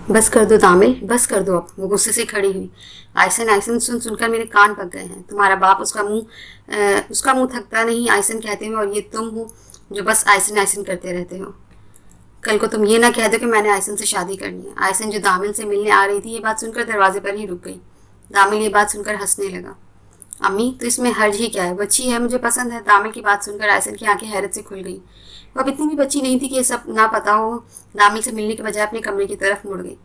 बस कर दो दामिल, बस कर दो अब। वो गुस्से से खड़ी हुई। आयसन आयसन सुन सुनकर मेरे कान पक गए हैं। तुम्हारा बाप उसका मुंह थकता नहीं आयसन कहते हुए, और ये तुम हो जो बस आयसन आयसन करते रहते हो। कल को तुम ये ना कह दो कि मैंने आयसन से शादी करनी है। आयसन जो दामिल से मिलने आ रही थी, ये बात सुनकर दरवाजे पर ही रुक गई। दामिल ये बात सुनकर हंसने लगा। अम्मी, तो इसमें हर्ज ही क्या है? बच्ची है, मुझे पसंद है। दामिल की बात सुनकर आयसन की आंखें हैरत से खुल गई। वह अब इतनी भी बच्ची नहीं थी कि ये सब ना पता हो। दामिल से मिलने के बजाय अपने कमरे की तरफ मुड़ गई।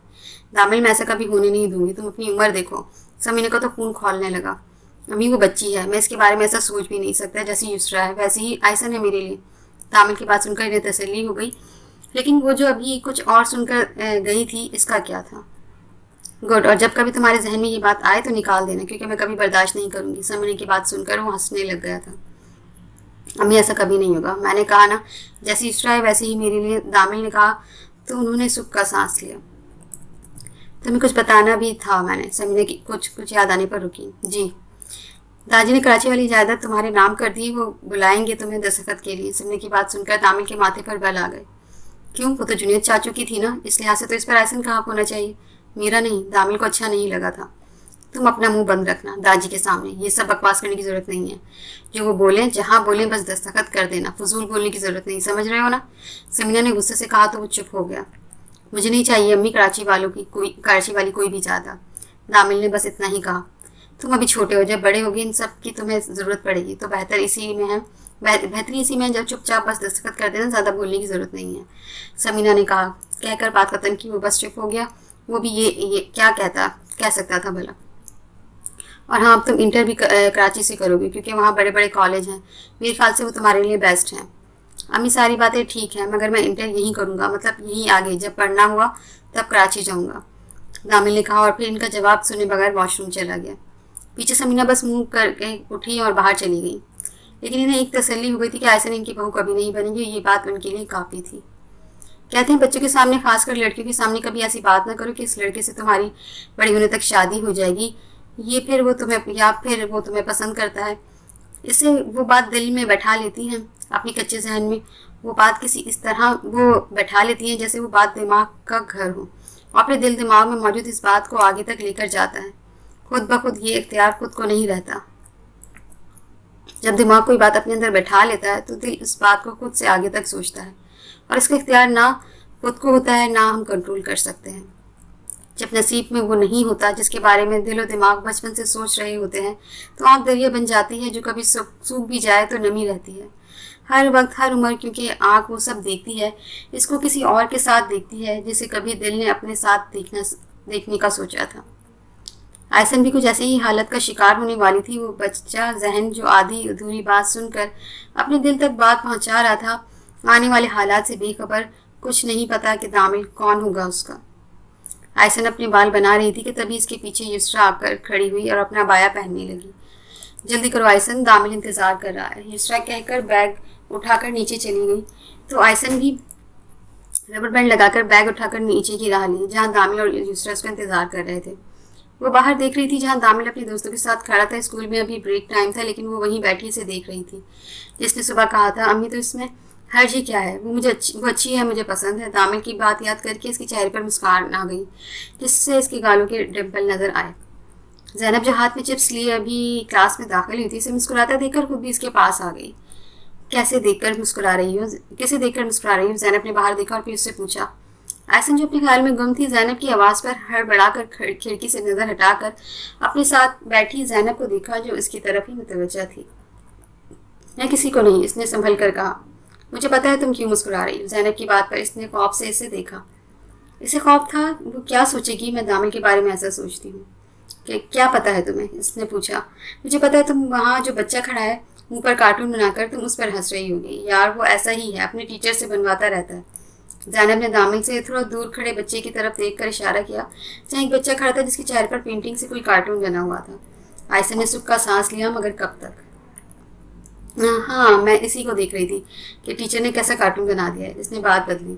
दामिल, मैं ऐसा कभी होने नहीं दूंगी। तुम अपनी उम्र देखो। समीना को तो खून खौलने लगा। अम्मी, वो बच्ची है, मैं इसके बारे में ऐसा सोच भी नहीं सकता। जैसी युसरा है वैसी ही आयसन है मेरे लिए। दामिल की बात सुनकर इन्हें तसल्ली हो गई। लेकिन वो जो अभी कुछ और सुनकर गई थी, इसका क्या था? गुड, और जब कभी तुम्हारे जहन में ये बात आए तो निकाल देना, क्योंकि मैं कभी बर्दाश्त नहीं करूंगी। समीना की बात सुनकर वो हंसने लग गया था। अम्मी, ऐसा कभी नहीं होगा। मैंने कहा ना, जैसी युसरा है वैसे ही मेरे लिए। दामिल ने कहा तो उन्होंने सुख का सांस लिया। तुम्हें कुछ बताना भी था मैंने। समीना की कुछ कुछ याद आने पर रुकी। जी, दादी ने कराची वाली जायदाद तुम्हारे नाम कर दी। वो बुलाएंगे तुम्हें दस्तखत के लिए। समीना की बात सुनकर दामिल के माथे पर बल आ गए। क्यों? वो तो जुनेद चाचू की थी ना, इस लिहाज से तो इस पर एहसन का हक होना चाहिए, मेरा नहीं। दामिल को अच्छा नहीं लगा था। तुम अपना मुंह बंद रखना दादी के सामने। ये सब बकवास करने की जरूरत नहीं है। जो वो बोले, जहाँ बोले बस दस्तखत कर देना। फजूल बोलने की जरूरत नहीं, समझ रहे हो ना? समीना ने गुस्से से कहा तो वो चुप हो गया। मुझे नहीं चाहिए अम्मी कराची वाली कोई भी जायदाद। दामिल ने बस इतना ही कहा। तुम अभी छोटे हो, जब बड़े होगे इन सब की तुम्हें ज़रूरत पड़ेगी तो बेहतरी इसी में है जब चुपचाप बस दस्तखत कर देना, ज़्यादा बोलने की ज़रूरत नहीं है। समीना ने कहा। कहकर बात खत्म की वो बस चुप हो गया। वो भी ये क्या कह सकता था भला। और हाँ, अब तुम इंटर भी कराची से करोगे, क्योंकि वहाँ बड़े बड़े कॉलेज हैं। मेरे ख्याल से वो तुम्हारे लिए बेस्ट हैं। अम्मी, सारी बातें ठीक हैं, मगर मैं इंटर यहीं करूँगा, मतलब यहीं आगे जब पढ़ना हुआ तब कराची जाऊँगा। दामिल ने कहा, और फिर इनका जवाब सुने बगैर वॉशरूम चला गया। पीछे समीना बस मुंह करके उठी और बाहर चली गई। लेकिन इन्हें एक तसल्ली हो गई थी कि आयसन इनकी बहू कभी नहीं बनेगी। ये बात उनके लिए काफ़ी थी। कहते हैं बच्चों के सामने, खासकर लड़कियों के सामने, कभी ऐसी बात ना करो कि इस लड़के से तुम्हारी बड़ी होने तक शादी हो जाएगी, फिर वो तुम्हें पसंद करता है। इससे वो बात दिल में बैठा लेती हैं, अपनी कच्चे जहन में। वो बात किसी इस तरह वो बैठा लेती हैं जैसे वो बात दिमाग का घर हो, और अपने दिल दिमाग में मौजूद इस बात को आगे तक लेकर जाता है। खुद ब खुद ये इख्तियार खुद को नहीं रहता। जब दिमाग कोई बात अपने अंदर बैठा लेता है तो दिल इस बात को खुद से आगे तक सोचता है, और इसका इख्तियार ना खुद को होता है ना हम कंट्रोल कर सकते हैं। जब नसीब में वो नहीं होता जिसके बारे में दिल और दिमाग बचपन से सोच रहे होते हैं, तो आँख दरिया बन जाती है जो कभी सूख भी जाए तो नमी रहती है। हर वक्त हर उम्र, क्योंकि आँख वो सब देखती है, इसको किसी और के साथ देखती है जिसे कभी दिल ने अपने साथ देखने का सोचा था। आयसन भी कुछ ऐसी ही हालत का शिकार होने वाली थी। वो बच्चा जहन जो आधी अधूरी बात सुनकर अपने दिल तक बात पहुंचा रहा था, आने वाले हालात से बेखबर, कुछ नहीं पता कि दामिल कौन होगा उसका। आयसन अपने बाल बना रही थी कि तभी इसके पीछे युसरा आकर खड़ी हुई और अपना बाया पहनने लगी। जल्दी करो आयसन, दामिल इंतजार कर रहा है, युसरा कहकर बैग उठाकर नीचे चली गई। तो आयसन भी रबर बैंड लगाकर बैग उठाकर नीचे की राह ली, जहाँ दामिल और युसरा उसका इंतजार कर रहे थे। वो बाहर देख रही थी, जहाँ दामिल अपने दोस्तों के साथ खड़ा था। स्कूल में अभी ब्रेक टाइम था, लेकिन वो वहीं बैठी इसे देख रही थी। जिसने सुबह कहा था, अम्मी तो इसमें हर्ज ही क्या है, वो अच्छी है, मुझे पसंद है। दामिल की बात याद करके इसके चेहरे पर मुस्कान आ गई, जिससे इसके गालों के डिम्पल नजर आए। जैनब जो हाथ में चिप्स लिए अभी क्लास में दाखिल हुई थी, इसे मुस्कुराता देखकर खुद भी इसके पास आ गई। कैसे देखकर मुस्कुरा रही हो? जैनब ने बाहर देखा और फिर उससे पूछा। आयसन जो अपने ख्याल में गुम थी, जैनब की आवाज़ पर हड़बड़ाकर खिड़की से नज़र हटाकर अपने साथ बैठी जैनब को देखा, जो इसकी तरफ ही मुतवज्जा थी। मैं किसी को नहीं, इसने संभल कर कहा। मुझे पता है तुम क्यों मुस्कुरा रही हो। जैनब की बात पर इसने खौफ से इसे देखा। इसे खौफ था वो क्या सोचेगी मैं दामिल के बारे में ऐसा सोचती हूँ। कि क्या पता है तुम्हें? इसने पूछा। मुझे पता है, तुम वहाँ जो बच्चा खड़ा है मुंह पर कार्टून बनाकर, तुम उस पर हंस रही होगी। यार वो ऐसा ही है, अपने टीचर से बनवाता रहता है। जैनब ने दामिल से थोड़ा दूर खड़े बच्चे की तरफ देखकर इशारा किया, जहाँ एक बच्चा खड़ा था जिसके चेहरे पर पेंटिंग से कोई कार्टून बना हुआ था। आयसन ने सुख का सांस लिया, मगर कब तक। हाँ, मैं इसी को देख रही थी कि टीचर ने कैसा कार्टून बना दिया है। इसने बात बदली।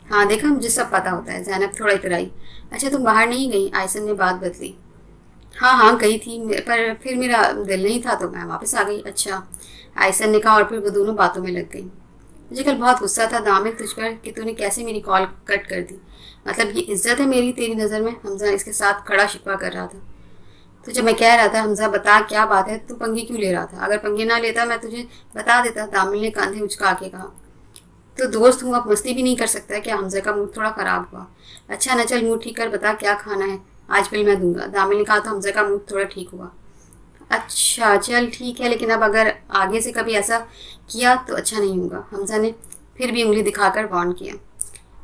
हाँ देखा, मुझे सब पता होता है। जैनब थोड़ा इतराई। अच्छा, तुम बाहर नहीं गई? आयसन ने बात बदली। हाँ हाँ गई थी, पर फिर मेरा दिल नहीं था तो मैं वापस आ गई। अच्छा, आयसन ने कहा, और फिर वो दोनों बातों में लग गई। मुझे कल बहुत गुस्सा था दामिल तुझ पर कि तूने कैसे मेरी कॉल कट कर दी। मतलब ये इज्जत है मेरी तेरी नज़र में? हमजा इसके साथ खड़ा शिकवा कर रहा था। तो जब मैं कह रहा था हमजा बता क्या बात है, तू पंगे क्यों ले रहा था? अगर पंगे ना लेता मैं तुझे बता देता, दामिल ने कंधे उचका के कहा। तो दोस्त हूँ, अब मस्ती भी नहीं कर सकता क्या? हमजा का मूड थोड़ा ख़राब हुआ। अच्छा न चल मूड ठीक कर, बता क्या खाना है, आज बिल मैं दूंगा, दामिल ने कहा। तो हमजा का मूड थोड़ा ठीक हुआ। अच्छा चल ठीक है, लेकिन अब अगर आगे से कभी ऐसा किया तो अच्छा नहीं होगा, हमजा ने फिर भी उंगली दिखाकर वार्न किया।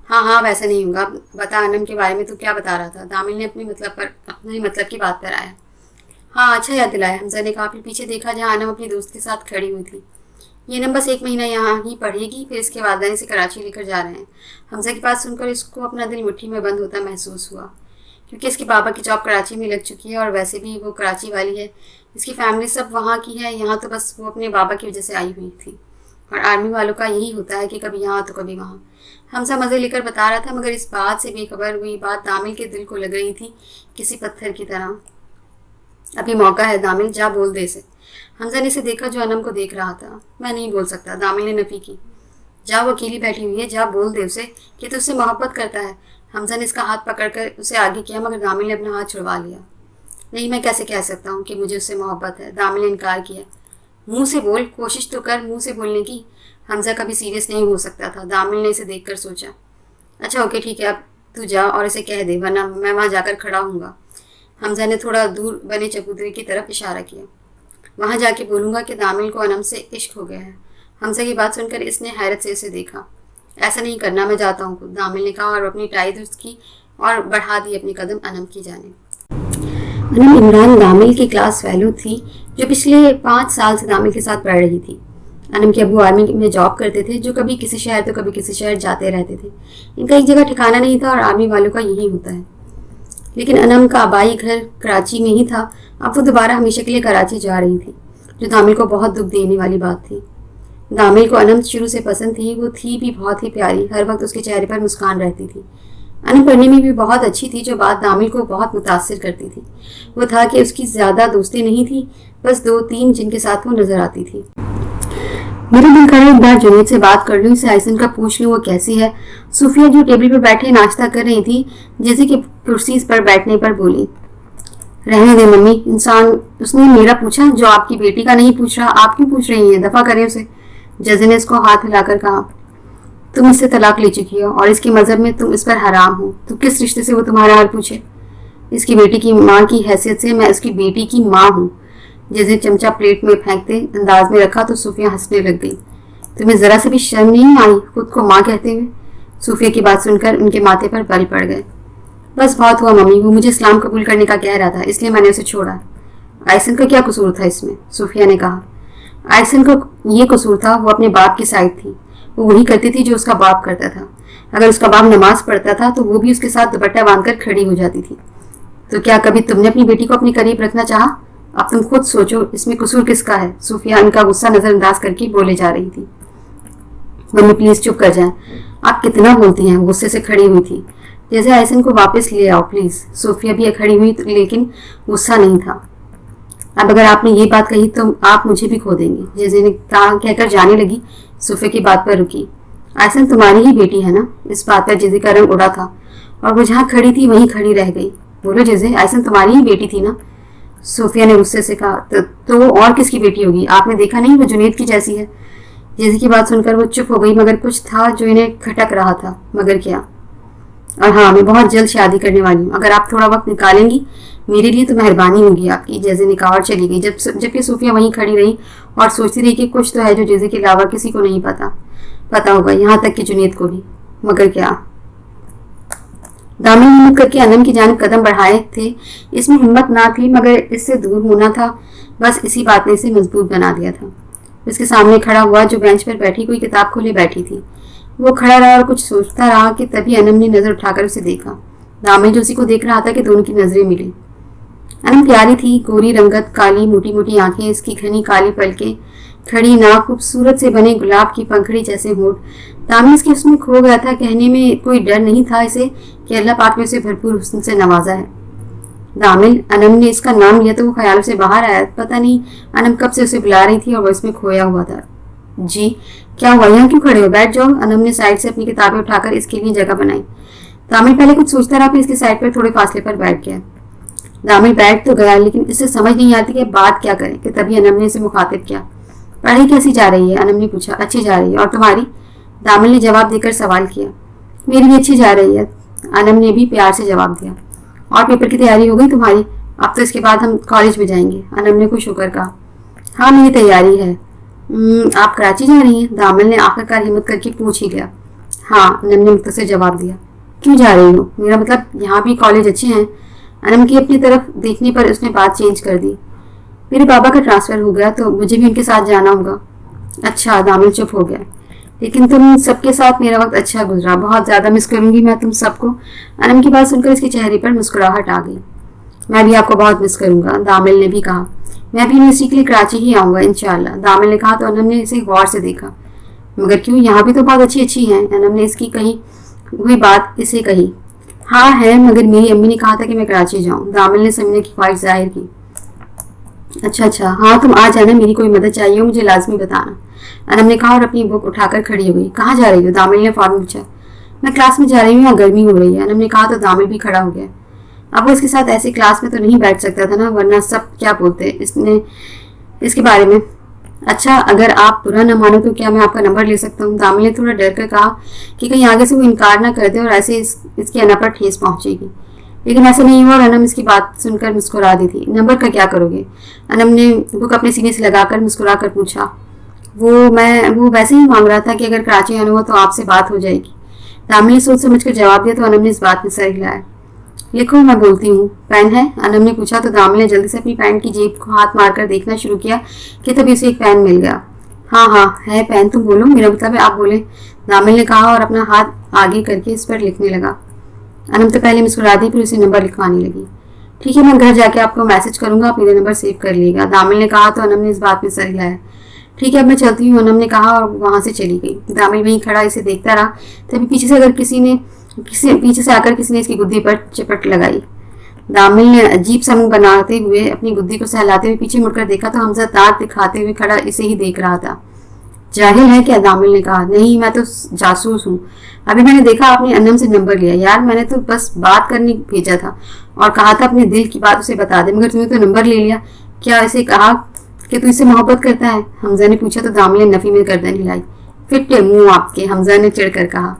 हाँ हाँ वैसा नहीं होगा, बता अनम के बारे में तू क्या बता रहा था? दामिल ने अपने मतलब की बात पर आया। हाँ अच्छा याद दिलाया, हमजा ने कहा। फिर पीछे देखा जहाँ अनम अपनी दोस्त के साथ खड़ी हुई थी। ये नम बस 1 महीना यहाँ ही पढ़ेगी, फिर इसके वालिदैन इसे कराची लेकर जा रहे हैं। हमजा की बात सुनकर इसको अपना दिल मुट्ठी में बंद होता महसूस हुआ, क्योंकि इसके पापा की जॉब कराची में लग चुकी है और वैसे भी वो कराची वाली है। इसकी फैमिली सब वहाँ की है, यहाँ तो बस वो अपने बाबा की वजह से आई हुई थी। और आर्मी वालों का यही होता है कि कभी यहाँ तो कभी वहाँ। हमजा मज़े लेकर बता रहा था, मगर इस बात से बेखबर हुई बात दामिल के दिल को लग रही थी किसी पत्थर की तरह। अभी मौका है दामिल, जा बोल दे इसे। हमजा ने इसे देखा जो अनम को देख रहा था। मैं नहीं बोल सकता, दामिल ने नफी की। जा, वो अकेली बैठी हुई है, जा बोल दे उसे कि तू उससे मोहब्बत करता है। हमजा ने इसका हाथ पकड़कर उसे आगे किया, मगर दामिल ने अपना हाथ छुड़वा लिया। नहीं, मैं कैसे कह सकता हूँ कि मुझे उससे मोहब्बत है, दामिल ने इनकार किया। मुंह से बोल, कोशिश तो कर मुंह से बोलने की। हमजा कभी सीरियस नहीं हो सकता था, दामिल ने इसे देखकर सोचा। अच्छा ओके ठीक है, अब तू जा और इसे कह दे, वरना मैं वहाँ जाकर खड़ा हूँगा। हमजा ने थोड़ा दूर बने चबूतरे की तरफ इशारा किया। वहाँ जाके बोलूँगा कि दामिल को अनम से इश्क हो गया है। हमजा की बात सुनकर इसने हैरत से उसे देखा। ऐसा नहीं करना, मैं जाता हूँ खुद, दामिल ने कहा और अपनी टाई दुरुस्त की और बढ़ा दी अपने कदम अनम की जानिब। अनम इमरान दामिल की क्लास फेलो थी, जो पिछले 5 साल से दामिल के साथ पढ़ रही थी। अनम के अब्बू आर्मी में जॉब करते थे, जो कभी किसी शहर तो कभी किसी शहर जाते रहते थे। इनका एक जगह ठिकाना नहीं था और आर्मी वालों का यही होता है। लेकिन अनम का आबाई घर कराची में ही था। अब वो दोबारा हमेशा के लिए कराची जा रही थी, जो दामिल को बहुत दुख देने वाली बात थी। दामिल को अनम शुरू से पसंद थी, वो थी भी बहुत ही प्यारी, हर वक्त उसके चेहरे पर मुस्कान रहती थी। अनम पढ़ने में भी बहुत अच्छी थी, जो बात दामिल को बहुत मुतासिर करती थी वो था कि उसकी ज़्यादा दोस्ती नहीं थी, बस 2-3 जिनके साथ वो नज़र आती थी। मेरा दिल करे एक बार जुनैद से बात कर लूँ, इसे आयसन का पूछ लूँ वो कैसी है। सूफिया जो टेबल पर बैठे नाश्ता कर रही थी, जैसे कि कुर्सी पर बैठने पर बोली। रहने दे मम्मी, इंसान उसने मेरा पूछा, जो आपकी बेटी का नहीं पूछ रहा, आप क्यों पूछ रही हैं? दफ़ा करें उसे, जजे ने इसको हाथ हिलाकर कहा। तुम इससे तलाक ले चुकी हो और इसके मजहब में तुम इस पर हराम हो, तो किस रिश्ते से वो तुम्हारा हाल पूछे? इसकी बेटी की माँ की हैसियत से मैं उसकी बेटी की माँ हूँ। जैसे चमचा प्लेट में फेंकते अंदाज में रखा तो सूफिया हंसने लग गई। तुम्हें ज़रा से भी शर्म नहीं आई खुद को माँ कहते हुए? सूफिया की बात सुनकर उनके माथे पर बल पड़ गए। बस बहुत हुआ मम्मी, वो मुझे इस्लाम कबूल करने का कह रहा था, इसलिए मैंने उसे छोड़ा। आयसन का क्या कसूर था इसमें? सूफिया ने कहा। आयसन को ये कसूर था, वो अपने बाप की साइड थी, वो वही करती थी जो उसका बाप करता था। अगर उसका बाप नमाज पढ़ता था तो वो भी उसके साथ दुपट्टा बांधकर खड़ी हो जाती थी। तो क्या कभी तुमने अपनी बेटी को अपने करीब रखना चाहा? अब तुम खुद सोचो, इसमें कसूर किसका है? सूफिया इनका गुस्सा नजरअंदाज करके बोले जा रही थी। मम्मी प्लीज चुप कर जाएं, आप कितना बोलती हैं? गुस्से से खड़ी हुई थी। जैसे आयसन को वापस ले आओ प्लीज। सूफिया भी खड़ी हुई लेकिन गुस्सा नहीं था। अब अगर आपने ये बात कही तो आप मुझे भी खो देंगे, जैसे ने कहकर जाने लगी। सूफिया की बात पर रुकी। आयसन तुम्हारी ही बेटी है ना? इस बात पर जिजे का रंग उड़ा था और वो जहाँ खड़ी थी वहीं खड़ी रह गई। बोलो जिजे, आयसन तुम्हारी ही बेटी थी ना? सूफिया ने गुस्से से कहा। तो वो और किसकी बेटी होगी? आपने देखा नहीं वो जुनैद की जैसी है। जिजे की बात सुनकर वो चुप हो गई, मगर कुछ था जो इन्हें खटक रहा था। मगर क्या? और हाँ, मैं बहुत जल्द शादी करने वाली हूँ, अगर आप थोड़ा वक्त निकालेंगी मेरे लिए तो मेहरबानी होगी आपकी, जैसे ने कहा और चली गई। जबकि सूफिया वहीं खड़ी रही और सोचती रही कि कुछ तो है जो जैसे के अलावा किसी को नहीं पता होगा, यहाँ तक कि जुनैद को भी। मगर क्या? दामिल हिम्मत करके अनम की जानिब कदम बढ़ाए थे। इसमें हिम्मत ना थी, मगर इससे दूर होना था, बस इसी बात ने इसे मजबूत बना दिया था। उसके सामने खड़ा हुआ, जो बेंच पर बैठी कोई किताब खोले बैठी थी। वो खड़ा रहा और कुछ सोचता रहा कि तभी अनम ने नजर उठाकर उसे देखा। दामिल जो उसी को देख रहा था कि दोनों की नजरें मिली। अनम प्यारी थी, गोरी रंगत, काली मोटी मोटी आंखें, इसकी घनी काली पलकें, खड़ी नाक, खूबसूरत से बने गुलाब की पंखड़ी जैसे होंठ। दामिल इसके उसमें खो गया था। कहने में कोई डर नहीं था इसे कि अल्लाह पाक ने उसे भरपूर हुस्न से नवाजा है। दामिल, अनम ने इसका नाम लिया तो वो ख्यालों से बाहर आया। पता नहीं अनम कब से उसे बुला रही थी और वो इसमें खोया हुआ था। जी क्या हुआ, यहाँ क्यों खड़े हो, बैठ जाओ। अनम ने साइड से अपनी किताबें उठाकर इसके लिए जगह बनाई। दामिल पहले कुछ सोचता रहा, फिर इसकी साइड पर थोड़े फासले पर बैठ गया। दामिल बैठ तो गया, लेकिन इसे समझ नहीं आती कि बात क्या करे कि तभी अनम ने इसे मुखातिब किया। पढ़ाई कैसी जा रही है, अनम ने पूछा। अच्छी जा रही है, और तुम्हारी? दामिल ने जवाब देकर सवाल किया। मेरी भी अच्छी जा रही है, अनम ने भी प्यार से जवाब दिया। और पेपर की तैयारी हो गई तुम्हारी? अब तो इसके बाद हम कॉलेज में जाएंगे, अनम ने खुश होकर कहा। हाँ मेरी तैयारी है। आप कराची जा रही हैं? दामिल ने आखिरकार हिम्मत करके पूछ ही लिया। हाँ, अनम ने मुख्तसर जवाब दिया। क्यों जा रही हो? मेरा मतलब यहाँ भी कॉलेज अच्छे हैं। अनम की अपनी तरफ देखने पर उसने बात चेंज कर दी। मेरे बाबा का ट्रांसफ़र हो गया तो मुझे भी उनके साथ जाना होगा। अच्छा, दामिल चुप हो गया। लेकिन तुम सबके साथ मेरा वक्त अच्छा गुजरा, बहुत ज़्यादा मिस करूंगी मैं तुम सबको। अनम की बात सुनकर इसके चेहरे पर मुस्कुराहट आ गई। मैं भी आपको बहुत मिस करूंगा, दामिल ने भी कहा। मैं भी यूनिवर्सिटी के लिए कराची ही आऊँगा इंशाल्लाह, दामिल ने कहा तो अनम ने इसे गौर से देखा। मगर क्यों, यहाँ भी तो बहुत अच्छी अच्छी हैं। अनम ने इसकी कही हुई बात इसे कही। हाँ है, मगर मेरी अम्मी ने कहा था कि मैं कराची जाऊँ, दामिल ने समझने की ख्वाहिश जाहिर की। अच्छा, हाँ तुम आ जाना, मेरी कोई मदद चाहिए हो मुझे लाजमी बताना, अनम ने कहा और अपनी बुक उठाकर खड़ी हो गई। कहाँ जा रही हो, दामिल ने फौरन पूछा। मैं क्लास में जा रही हूँ, यहाँ गर्मी हो रही है, अनम ने कहा तो दामिल भी खड़ा हो गया। अब वो इसके साथ ऐसी क्लास में तो नहीं बैठ सकता था ना, वरना सब क्या बोलते इसने इसके बारे में। अच्छा, अगर आप बुरा न मानो तो क्या मैं आपका नंबर ले सकता हूँ, दामिल ने थोड़ा डर कर कहा कि कहीं आगे से वो इनकार ना कर दे और ऐसे इसकी अना पर ठेस पहुंचेगी। लेकिन ऐसा नहीं हुआ और अनम इसकी बात सुनकर मुस्कुरा दी थी। नंबर का क्या करोगे, अनम ने बुक अपने सीने से लगाकर मुस्कुरा कर पूछा। वो वैसे ही मांग रहा था कि अगर कराची आना हुआ तो आपसे बात हो जाएगी, दामिल ने सोच समझ कर जवाब दिया तो अनम ने इस बात में सर हिलाया। लिखो, मैं बोलती हूँ। पेन है, अनम ने पूछा तो दामिल ने जल्दी से अपनी पैंट की जेब को हाथ मारकर देखना शुरू किया कि तभी उसे एक पेन मिल गया। हाँ हाँ है पेन, तुम बोलो, मेरा मतलब है आप बोले, दामिल ने कहा और अपना हाथ आगे करके इस पर लिखने लगा। अनम तो पहले मुस्कुरा दी, फिर उसे नंबर लिखवाने लगी। ठीक है, मैं घर जाके आपको मैसेज करूंगा, आप मेरा नंबर सेव कर लीजिएगा, दामिल ने कहा तो अनम ने इस बात में सर हिलाया। ठीक है, अब मैं चलती हूँ, अनम ने कहा और वहां से चली गई। दामिल वहीं खड़ा इसे देखता रहा, तभी पीछे से आकर किसी ने इसकी गुद्दी पर चिपट लगाई। दामिल ने अजीब सा मुंह बनाते हुए अपनी गुद्दी को सहलाते हुए पीछे मुड़कर देखा तो हमजा दांत दिखाते हुए खड़ा इसे ही देख रहा था। जाहिल है क्या, दामिल ने कहा। नहीं, मैं तो जासूस हूँ, अभी मैंने देखा आपने अनम से नंबर लिया। यार मैंने तो बस बात करने भेजा था और कहा था अपने दिल की बात उसे बता दे, मगर तुमने तो नंबर ले लिया। क्या इसे कहा कि तू इससे मोहब्बत करता है, हमजा ने पूछा तो दामिल ने नफी में गर्दन हिलाई। फिट मुंह आपके, हमजा ने चिढ़कर कहा।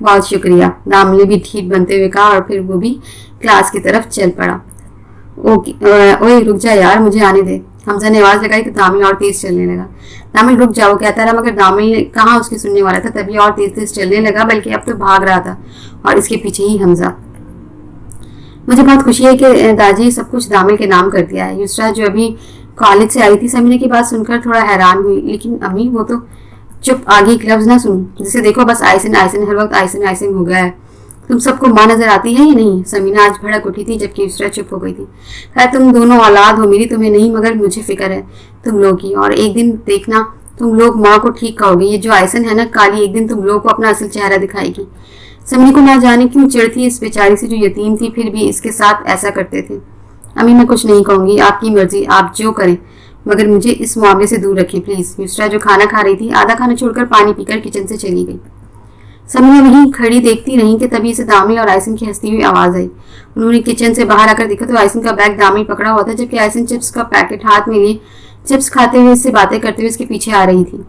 बहुत शुक्रिया, दामिल ने भी ठीक बनते हुए कहा और फिर वो भी क्लास की तरफ चल पड़ा। ओए रुक जा यार, मुझे आने दे, हमजा ने आवाज लगाई तो दामिल और तेज चलने लगा। दामिल रुक जाओ कहता रहा, मगर दामिल ने कहाँ उसकी सुनने वाला था, तभी और तेज तेज चलने लगा, बल्कि अब तो भाग रहा था और इसके पीछे ही हमजा। मुझे बहुत खुशी है कि दादी सब कुछ दामिल के नाम कर दिया है। युसरा जो अभी कॉलेज से आई थी, समीना की बात सुनकर थोड़ा हैरान हुई। लेकिन अम्मी वो तो चुप, आगे एक लफ्ज ना सुन, जिसे देखो बस आइसन आइसन, हर वक्त आइसन आइसन हो गया है। तुम सबको माँ नजर आती है या नहीं? समीना आज भड़क उठी थी जबकि युसरा चुप हो गई थी। खैर तुम दोनों औलाद हो, मेरी तुम्हें नहीं, मगर मुझे फिक्र है तुम लोग की, और एक दिन देखना तुम लोग माँ को ठीक कहोगे। ये जो आइसन है ना काली, एक दिन तुम लोग को अपना असल चेहरा दिखाएगी। समीना को ना जाने क्यों चिढ़ थी इस बेचारी से जो यतीम थी, फिर भी इसके साथ ऐसा करते थे। अम्मी मैं कुछ नहीं कहूँगी, आपकी मर्जी, आप जो करें, मगर मुझे इस मामले से दूर रखें प्लीज। युसरा जो खाना खा रही थी आधा खाना छोड़कर पानी पीकर किचन से चली गई। समीना वहीं खड़ी देखती रही कि तभी से दामिल और आइसन की हंसती हुई आवाज आई। उन्होंने किचन से बाहर आकर देखा तो आइसन का बैग दामिल पकड़ा हुआ था, जबकि आइसन चिप्स का पैकेट हाथ में लिए चिप्स खाते हुए इससे बातें करते हुए इसके पीछे आ रही थी।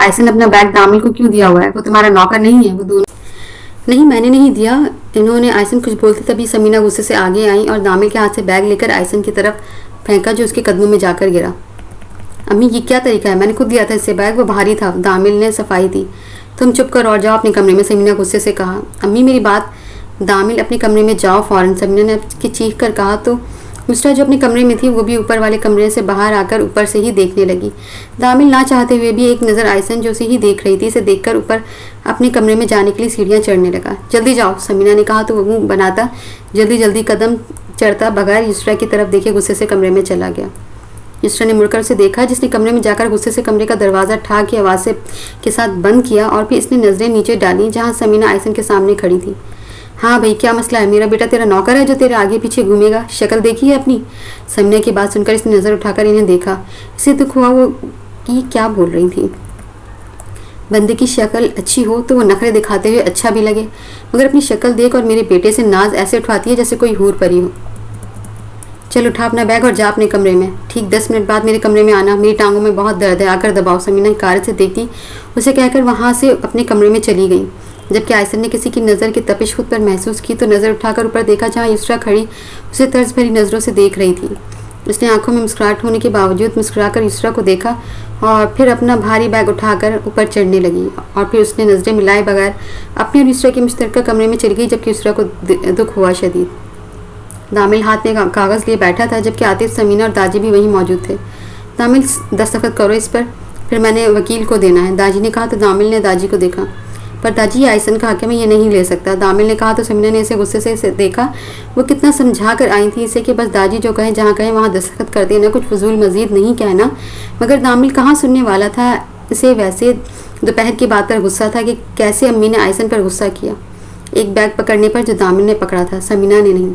आइसन अपना बैग दामिल को क्यों दिया हुआ है, वो तुम्हारा नौकर नहीं है? वो दोनों नहीं, मैंने नहीं दिया, इन्होंने, आइसन कुछ बोलते तभी समीना गुस्से से आगे आई और दामिल के हाथ से बैग लेकर आइसन की तरफ फेंका जो उसके कदमों में जाकर गिरा। अम्मी ये क्या तरीका है, मैंने खुद दिया था इससे बैग, वो भारी था, दामिल ने सफाई दी। तुम चुप कर और जाओ अपने कमरे में, समीना गुस्से से कहा। अम्मी मेरी बात, दामिल अपने कमरे में जाओ फौरन, समीना ने चीख कर कहा तो युसरा जो अपने कमरे में थी वो भी ऊपर वाले कमरे से बाहर आकर ऊपर से ही देखने लगी। दामिल ना चाहते हुए भी एक नज़र आइसन जो उसे ही देख रही थी इसे देखकर ऊपर अपने कमरे में जाने के लिए सीढ़ियाँ चढ़ने लगा। जल्दी जाओ, समीना ने कहा तो वो मुँह बनाता जल्दी जल्दी कदम चढ़ता बगैर युसरा की तरफ देखे गुस्से से कमरे में चला गया। युसरा ने मुड़कर उसे देखा, जिसने कमरे में जाकर गुस्से से कमरे का दरवाज़ा ठा की आवाज़ से के साथ बंद किया और फिर इसने नज़रें नीचे डाली जहाँ समीना आइसन के सामने खड़ी थी। हाँ भाई क्या मसला है, मेरा बेटा तेरा नौकर है जो तेरे आगे पीछे घूमेगा, शक्ल देखी है अपनी? समीना की बात सुनकर इसने नज़र उठाकर इन्हें देखा। इसे दुख हुआ वो कि ये क्या बोल रही थी। बंदे की शक्ल अच्छी हो तो वो नखरे दिखाते हुए अच्छा भी लगे, मगर अपनी शक्ल देख और मेरे बेटे से नाज ऐसे उठाती है जैसे कोई हूर परी हो। चल उठा अपना बैग और जा अपने कमरे में। ठीक 10 मिनट बाद मेरे कमरे में आना, मेरी टांगों में बहुत दर्द है, आकर दबाओ। समीना कार से देखती उसे कहकर वहाँ से अपने कमरे में चली गई। जबकि आयसन ने किसी की नज़र की तपिश खुद पर महसूस की तो नज़र उठाकर ऊपर देखा जहाँ युसरा खड़ी उसे तर्ज भरी नज़रों से देख रही थी। उसने आंखों में मुस्कुराहट होने के बावजूद मुस्कुराकर युसरा को देखा और फिर अपना भारी बैग उठाकर ऊपर चढ़ने लगी और फिर उसने नज़रें मिलाए बगैर अपने और युसरा के मुश्तरका कमरे में चली गई। जबकि युसरा को दुख हुआ शदीद। दामिल हाथ में कागज़ लिए बैठा था, जबकि आतिफ, समीना और दाजी भी वहीं मौजूद थे। दामिल दस्तखत करो इस पर, फिर मैंने वकील को देना है, दाजी ने कहा। तो दामिल ने दाजी को देखा। पर दाजी आयसन का हक है, मैं ये नहीं ले सकता, दामिल ने कहा। तो समीना ने इसे गुस्से से देखा। वो कितना समझा कर आई थी इसे कि बस दाजी जो कहे जहाँ कहे वहाँ दस्तखत कर देना, कुछ फजूल मजीद नहीं कहना। मगर दामिल कहाँ सुनने वाला था। इसे वैसे दोपहर की बात पर गुस्सा था कि कैसे अम्मी ने आयसन पर गुस्सा किया, एक बैग पकड़ने पर जो दामिल ने पकड़ा था, समीना ने नहीं।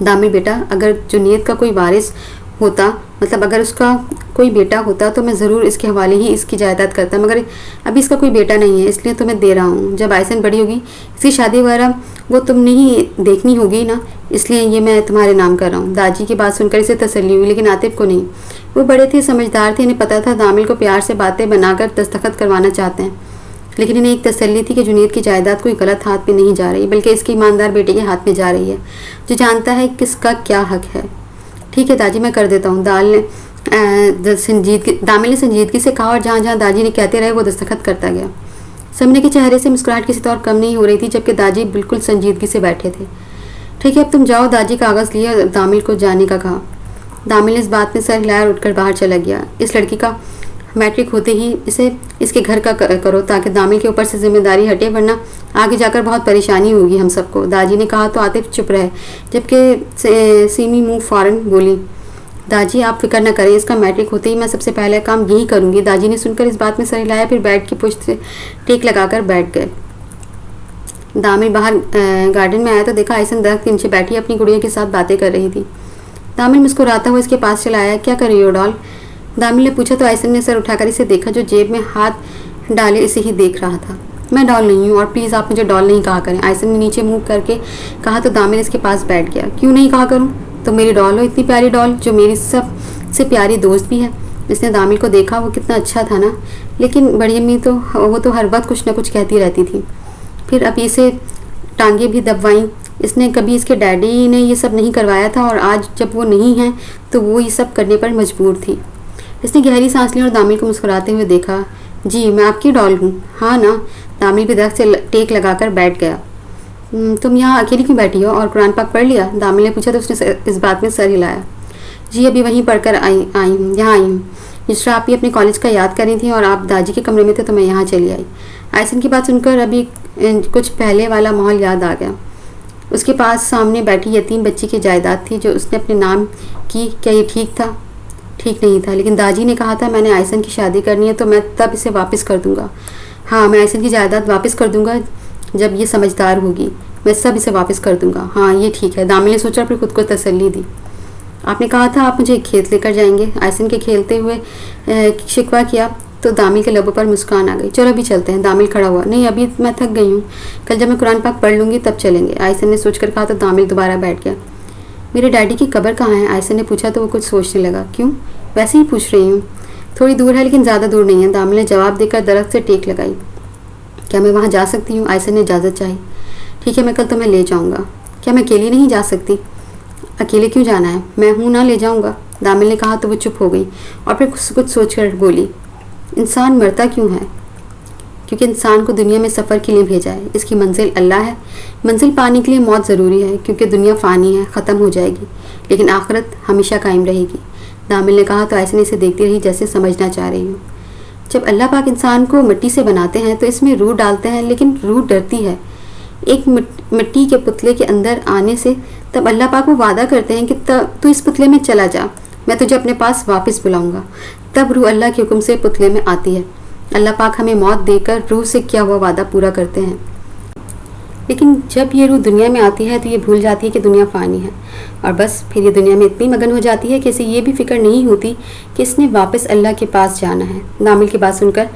दामिल बेटा, अगर जुनीयत का कोई वारिस होता, मतलब अगर उसका कोई बेटा होता तो मैं ज़रूर इसके हवाले ही इसकी जायदाद करता, मगर अभी इसका कोई बेटा नहीं है, इसलिए तुम्हें दे रहा हूँ। जब आयसन बड़ी होगी, इसकी शादी वगैरह वो तुमने ही देखनी होगी ना, इसलिए ये मैं तुम्हारे नाम कर रहा हूँ। दाजी की बात सुनकर इसे तसल्ली हुई, लेकिन आतिफ को नहीं। वो बड़े थे, समझदार थे, इन्हें पता था दामिल को प्यार से बातें बनाकर दस्तखत करवाना चाहते हैं, लेकिन इन्हें एक तसल्ली थी कि जुनीद की जायदाद कोई गलत हाथ में नहीं जा रही, बल्कि इसके ईमानदार बेटे के हाथ में जा रही है, जो जानता है किसका क्या हक है। ठीक है दादी, मैं कर देता हूँ, दामिल ने संजीदगी से कहा और जहाँ जहाँ दादी ने कहते रहे वो दस्तखत करता गया। समीना के चेहरे से मुस्कुराहट किसी तौर कम नहीं हो रही थी, जबकि दादी बिल्कुल संजीदगी से बैठे थे। ठीक है अब तुम जाओ, दादी कागज़ लिए और दामिल को जाने का कहा। दामिल ने इस बात में सर हिलाया और उठकर बाहर चला गया। इस लड़की का मैट्रिक होते ही इसे इसके घर का करो ताकि दामिल के ऊपर से जिम्मेदारी हटे, वरना आगे जाकर बहुत परेशानी होगी हम सबको, दादी ने कहा। तो आतिफ चुप रहे, जबकि सीमी मुंह फ़ौरन बोली, दादी आप फिक्र न करें, इसका मैट्रिक होते ही मैं सबसे पहले काम यही करूंगी। दादी ने सुनकर इस बात में सर हिलाया, फिर बेड की पुश्त से टेक लगाकर बैठ गए। दामिल बाहर गार्डन में आया तो देखा आयसन दरख्त के नीचे बैठी अपनी गुड़िया के साथ बातें कर रही थी। दामिल मुस्कुराता हुआ इसके पास चला आया। क्या कर रही हो डॉल, दामिल ने पूछा। तो आयसन ने सर उठाकर इसे देखा, जो जेब में हाथ डाले इसे ही देख रहा था। मैं डॉल नहीं हूँ और प्लीज़ आप मुझे डॉल नहीं कहा करें, आयसन ने नीचे मुँह करके कहा। तो दामिल इसके पास बैठ गया। क्यों नहीं कहा करूँ, तो मेरी डॉल हो, इतनी प्यारी डॉल जो मेरी सबसे प्यारी दोस्त भी है। इसने दामिल को देखा, वो कितना अच्छा था ना, लेकिन बड़ी अम्मी तो वो तो हर वक्त कुछ ना कुछ कहती रहती थी। फिर अब इसे टांगे भी दबवाई इसने, कभी इसके डैडी ने ये सब नहीं करवाया था और आज जब वो नहीं है तो वो ये सब करने पर मजबूर थी। इसने गहरी सांस ली और दामिल को मुस्कुराते हुए देखा। जी मैं आपकी डॉल हूँ, हाँ ना। दामिल भी दरख्त से टेक लगाकर बैठ गया। तुम यहाँ अकेली क्यों बैठी हो और कुरान पाक पढ़ लिया, दामिल ने पूछा। तो उसने इस बात में सर हिलाया। जी अभी वहीं पढ़कर आई हूँ, यहाँ आई हूँ। जिस आप ही अपने कॉलेज का याद कर रही थी और आप दादी के कमरे में थे तो मैं यहाँ चली आई। आयसन की बात सुनकर अभी कुछ पहले वाला माहौल याद आ गया। उसके पास सामने बैठी यतीम बच्ची की जायदाद थी जो उसने अपने नाम की। क्या ये ठीक था? ठीक नहीं था, लेकिन दादी ने कहा था मैंने आयसन की शादी करनी है तो मैं तब इसे वापस कर दूंगा। हाँ मैं आयसन की जायदाद वापस कर दूंगा जब ये समझदार होगी, मैं सब इसे वापस कर दूंगा। हाँ ये ठीक है, दामिल ने सोचा, फिर खुद को तसल्ली दी। आपने कहा था आप मुझे खेत लेकर जाएंगे, आयसन के खेलते हुए शिकवा किया। तो दामिल के लबों पर मुस्कान आ गई। चलो अभी चलते हैं, दामिल खड़ा हुआ। नहीं अभी मैं थक गई हूँ, कल जब मैं कुरान पाक पढ़ लूँगी तब चलेंगे, आयसन ने सोचकर कहा। तो दामिल दोबारा बैठ गया। मेरे डैडी की कब्र कहाँ है, आयसन ने पूछा। तो वो कुछ सोचने लगा। क्यों, वैसे ही पूछ रही हूँ, थोड़ी दूर है लेकिन ज़्यादा दूर नहीं है, दामिल ने जवाब देकर दरख्त से टेक लगाई। क्या मैं वहाँ जा सकती हूँ, आयसन ने इजाज़त चाही। ठीक है मैं कल तुम्हें ले जाऊँगा। क्या मैं अकेली नहीं जा सकती? अकेले क्यों जाना है, मैं हूँ ना, ले जाऊँगा, दामिल ने कहा। तो वो चुप हो गई और फिर कुछ सोच कर बोली, इंसान मरता क्यों है? क्योंकि इंसान को दुनिया में सफ़र के लिए भेजा है, इसकी मंजिल अल्लाह है। मंजिल पाने के लिए मौत ज़रूरी है क्योंकि दुनिया फ़ानी है, ख़त्म हो जाएगी, लेकिन आखिरत हमेशा कायम रहेगी, दामिल ने कहा। तो ऐसे इसे देखती रही जैसे समझना चाह रही हूँ। जब अल्लाह पाक इंसान को मिट्टी से बनाते हैं तो इसमें रूह डालते हैं, लेकिन रूह डरती है एक मिट्टी के पुतले के अंदर आने से। तब अल्लाह पाक वो वादा करते हैं कि तू इस पुतले में चला जा, मैं तुझे अपने पास वापस बुलाऊंगा। तब रूह अल्लाह के हुक्म से पुतले में आती है। अल्लाह पाक हमें मौत देकर रूह से किया हुआ वादा पूरा करते हैं। लेकिन जब ये रूह दुनिया में आती है तो ये भूल जाती है कि दुनिया फ़ानी है, और बस फिर ये दुनिया में इतनी मगन हो जाती है कि इसे ये भी फिक्र नहीं होती कि इसने वापस अल्लाह के पास जाना है। दामिल की बात सुनकर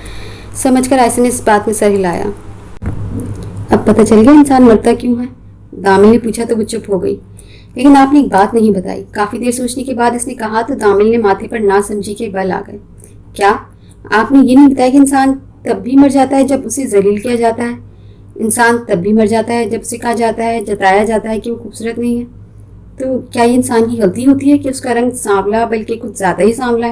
समझकर आयशा ने इस बात में सर हिलाया। अब पता चल गया इंसान मरता क्यों है? दामिल ने पूछा तो वो चुप हो गई। लेकिन आपने एक बात नहीं बताई। काफ़ी देर सोचने के बाद इसने कहा तो दामिल ने माथे पर ना समझी के बल आ गए। क्या आपने ये नहीं बताया कि इंसान तब भी मर जाता है जब उसे जलील किया जाता है? इंसान तब भी मर जाता है जब उसे कहा जाता है, जताया जाता है कि वो खूबसूरत नहीं है। तो क्या ये इंसान की गलती होती है कि उसका रंग सांवला बल्कि कुछ ज़्यादा ही सांवला है?